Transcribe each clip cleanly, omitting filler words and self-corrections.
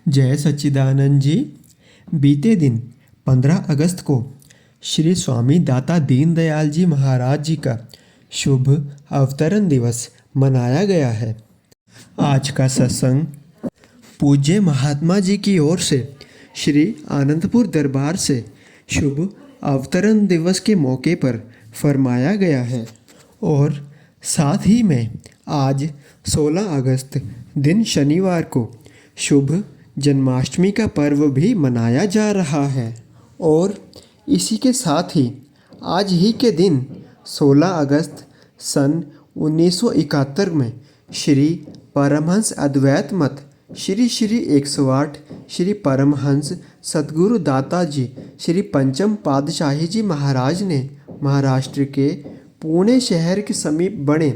जय सच्चिदानंद जी। बीते दिन 15 अगस्त को श्री स्वामी दाता दीनदयाल जी महाराज जी का शुभ अवतरण दिवस मनाया गया है। आज का सत्संग पूज्य महात्मा जी की ओर से श्री आनंदपुर दरबार से शुभ अवतरण दिवस के मौके पर फरमाया गया है और साथ ही में आज 16 अगस्त दिन शनिवार को शुभ जन्माष्टमी का पर्व भी मनाया जा रहा है। और इसी के साथ ही आज ही के दिन 16 अगस्त सन 1971 में श्री परमहंस अद्वैत मत श्री श्री 108 श्री परमहंस सद्गुरु दाता जी श्री पंचम पातशाही जी महाराज ने महाराष्ट्र के पुणे शहर के समीप बने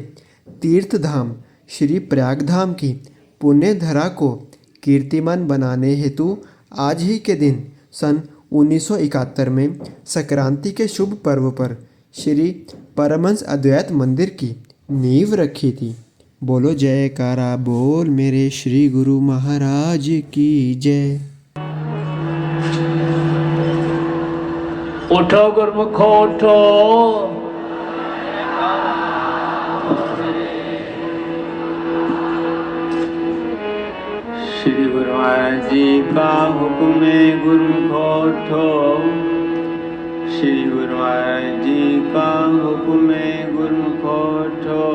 तीर्थ धाम श्री प्रयागधाम की पुण्य धरा को कीर्तिमान बनाने हेतु आज ही के दिन सन 1971 में संक्रांति के शुभ पर्व पर श्री परमहंस अद्वैत मंदिर की नींव रखी थी। बोलो जयकारा बोल मेरे श्री गुरु महाराज की जय। उठो गुरमुखो उठो, श्री गुरु महाराज जी का हुक्म है गुरमुखो उठो। श्री गुरु महाराज जी का हुक्म है गुरमुखो उठो।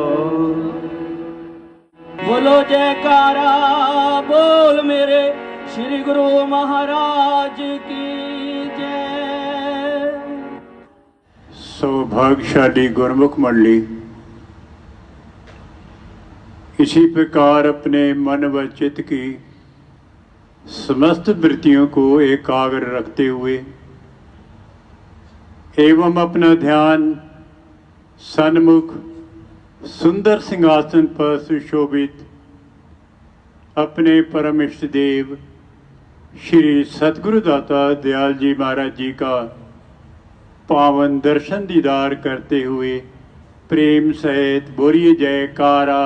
बोलो जयकारा बोल मेरे श्री गुरु महाराज की जय। सौभाग्यशाली गुरमुख मंडली इसी प्रकार अपने मन व चित्त की समस्त वृत्तियों को एकाग्र रखते हुए एवं अपना ध्यान सन्मुख सुंदर सिंहासन पर सुशोभित अपने परम इष्ट देव श्री सतगुरु दाता दयाल जी महाराज जी का पावन दर्शन दीदार करते हुए प्रेम सहित बोलिए जयकारा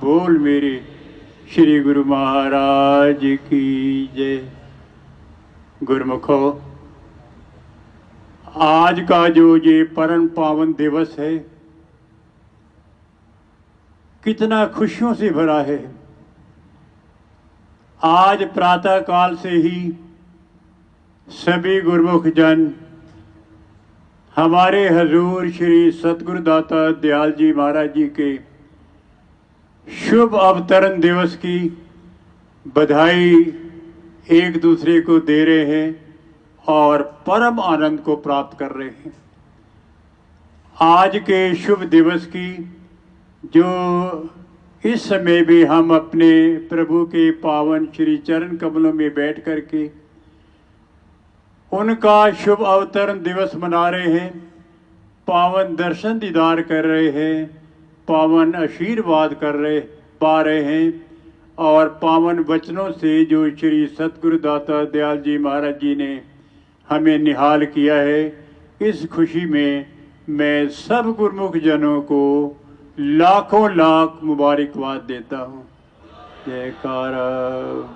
बोल मेरे श्री गुरु महाराज की जय। गुरुमुखो, आज का जो ये परम पावन दिवस है कितना खुशियों से भरा है। आज प्रातः काल से ही सभी गुरुमुख जन हमारे हजूर श्री सतगुरु दाता दयाल जी महाराज जी के शुभ अवतरण दिवस की बधाई एक दूसरे को दे रहे हैं और परम आनंद को प्राप्त कर रहे हैं। आज के शुभ दिवस की जो इस समय भी हम अपने प्रभु के पावन श्री चरण कमलों में बैठ करके उनका शुभ अवतरण दिवस मना रहे हैं, पावन दर्शन दीदार कर रहे हैं, पावन आशीर्वाद पा रहे हैं और पावन वचनों से जो श्री सतगुरु दाता दयाल जी महाराज जी ने हमें निहाल किया है, इस खुशी में मैं सब गुरुमुख जनों को लाखों लाख मुबारकबाद देता हूँ। जयकारा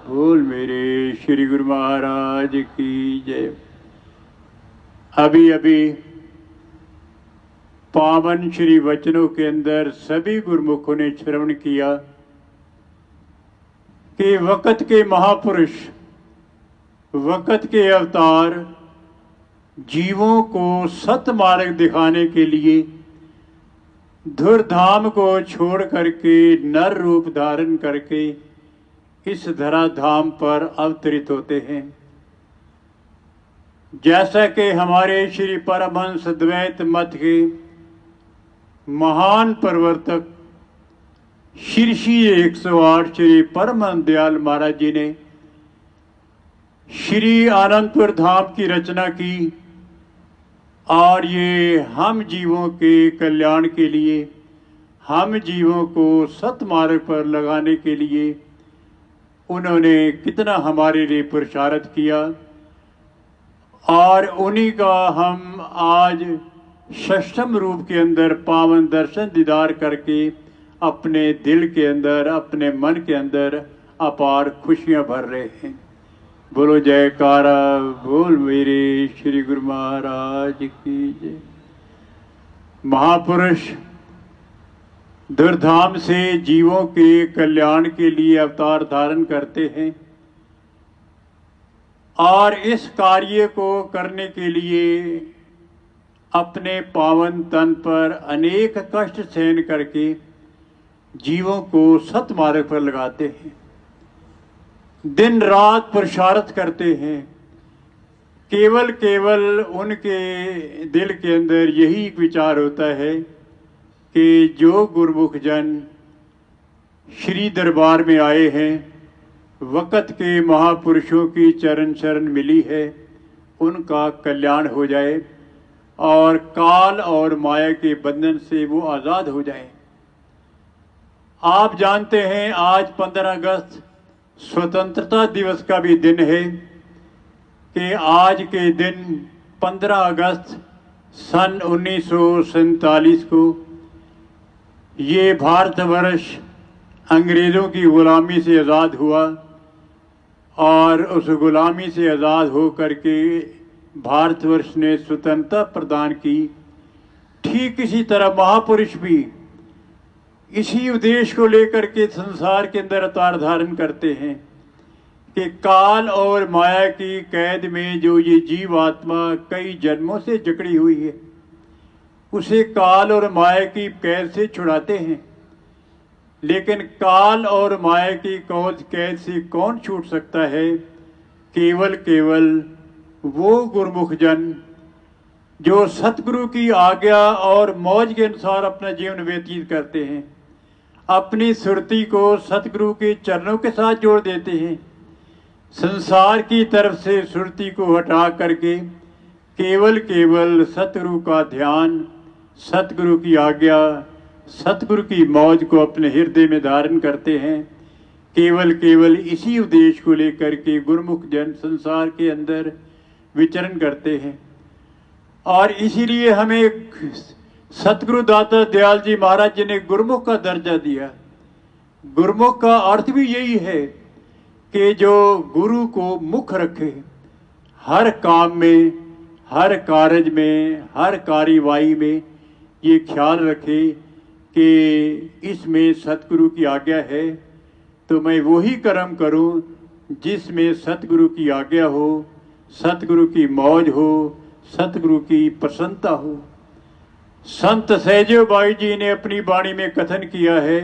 बोल मेरे श्री गुरु महाराज की जय। अभी अभी पावन श्री वचनों के अंदर सभी गुरुमुखों ने श्रवण किया कि वक़्त के महापुरुष, वक़्त के अवतार जीवों को सतमार्ग दिखाने के लिए धुरधाम को छोड़ करके नर रूप धारण करके इस धरा धाम पर अवतरित होते हैं। जैसा कि हमारे श्री परमहंस अद्वैत मत के महान प्रवर्तक श्री श्री 108 श्री परमहंस दयाल महाराज जी ने श्री आनंदपुर धाम की रचना की और ये हम जीवों के कल्याण के लिए, हम जीवों को सतमार्ग पर लगाने के लिए उन्होंने कितना हमारे लिए पुरुषार्थ किया और उन्हीं का हम आज षष्ठम रूप के अंदर पावन दर्शन दीदार करके अपने दिल के अंदर, अपने मन के अंदर अपार खुशियां भर रहे हैं। बोलो जयकारा बोल मेरे श्री गुरु महाराज की जय। महापुरुष धुरधाम से जीवों के कल्याण के लिए अवतार धारण करते हैं और इस कार्य को करने के लिए अपने पावन तन पर अनेक कष्ट सहन करके जीवों को सतमार्ग पर लगाते हैं, दिन रात पुरुषार्थ करते हैं। केवल उनके दिल के अंदर यही एक विचार होता है कि जो गुरुमुख जन श्री दरबार में आए हैं, वक़्त के महापुरुषों की चरण शरण मिली है, उनका कल्याण हो जाए और काल और माया के बंधन से वो आज़ाद हो जाए। आप जानते हैं आज 15 अगस्त स्वतंत्रता दिवस का भी दिन है कि आज के दिन 15 अगस्त सन 1947 को ये भारतवर्ष अंग्रेज़ों की ग़ुलामी से आज़ाद हुआ और उस ग़ुलामी से आज़ाद हो करके भारतवर्ष ने स्वतंत्रता प्रदान की। ठीक इसी तरह महापुरुष भी इसी उद्देश्य को लेकर के संसार के अंदर अवतार धारण करते हैं कि काल और माया की कैद में जो ये जीव आत्मा कई जन्मों से जकड़ी हुई है, उसे काल और माया की कैद से छुड़ाते हैं। लेकिन काल और माया की कैद से कौन छूट सकता है? केवल वो गुरुमुख जन जो सतगुरु की आज्ञा और मौज के अनुसार अपना जीवन व्यतीत करते हैं, अपनी सुरती को सतगुरु के चरणों के साथ जोड़ देते हैं, संसार की तरफ से सुरती को हटा करके केवल सतगुरु का ध्यान, सतगुरु की आज्ञा, सतगुरु की मौज को अपने हृदय में धारण करते हैं। केवल इसी उद्देश्य को लेकर के गुरुमुख जन संसार के अंदर विचरण करते हैं और इसीलिए हमें सतगुरु दाता दयाल जी महाराज जी ने गुरुमुख का दर्जा दिया। गुरुमुख का अर्थ भी यही है कि जो गुरु को मुख रखे, हर काम में, हर कार्य में, हर कार्यवाही में ये ख्याल रखे कि इसमें सतगुरु की आज्ञा है तो मैं वही कर्म करूं जिसमें सतगुरु की आज्ञा हो, सतगुरु की मौज हो, सतगुरु की प्रसन्नता हो। संत सहजो बाई जी ने अपनी वाणी में कथन किया है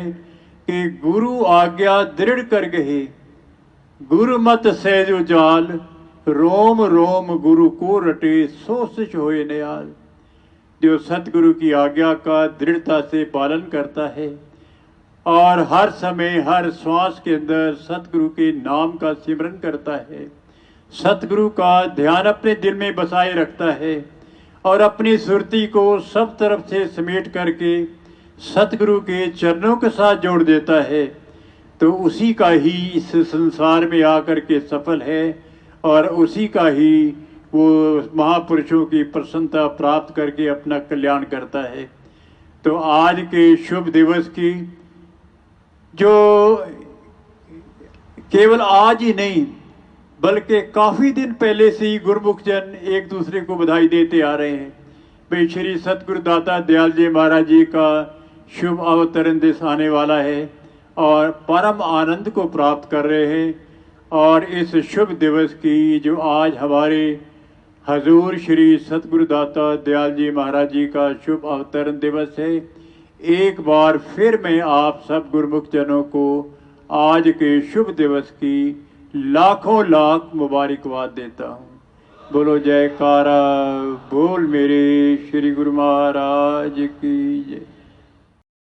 कि गुरु आज्ञा दृढ़ कर गए, गुरु मत सहजो जाल, रोम रोम गुरु को रटे सो सिच होए नयाल। जो सतगुरु की आज्ञा का दृढ़ता से पालन करता है और हर समय हर श्वास के अंदर सतगुरु के नाम का सिमरन करता है, सतगुरु का ध्यान अपने दिल में बसाए रखता है और अपनी सुरती को सब तरफ से समेट करके सतगुरु के चरणों के साथ जोड़ देता है, तो उसी का ही इस संसार में आकर के सफल है और उसी का ही वो महापुरुषों की प्रसन्नता प्राप्त करके अपना कल्याण करता है। तो आज के शुभ दिवस की जो केवल आज ही नहीं बल्कि काफ़ी दिन पहले से ही गुरुमुख जन एक दूसरे को बधाई देते आ रहे हैं। भाई श्री सतगुरु दाता दयाल जी महाराज जी का शुभ अवतरण दिवस आने वाला है और परम आनंद को प्राप्त कर रहे हैं। और इस शुभ दिवस की जो आज हमारे हजूर श्री सतगुरु दाता दयाल जी महाराज जी का शुभ अवतरण दिवस है, एक बार फिर मैं आप सब गुरुमुख जनों को आज के शुभ दिवस की लाखों लाख मुबारकबाद देता हूँ। बोलो जयकारा बोल मेरे श्री गुरु महाराज की जय।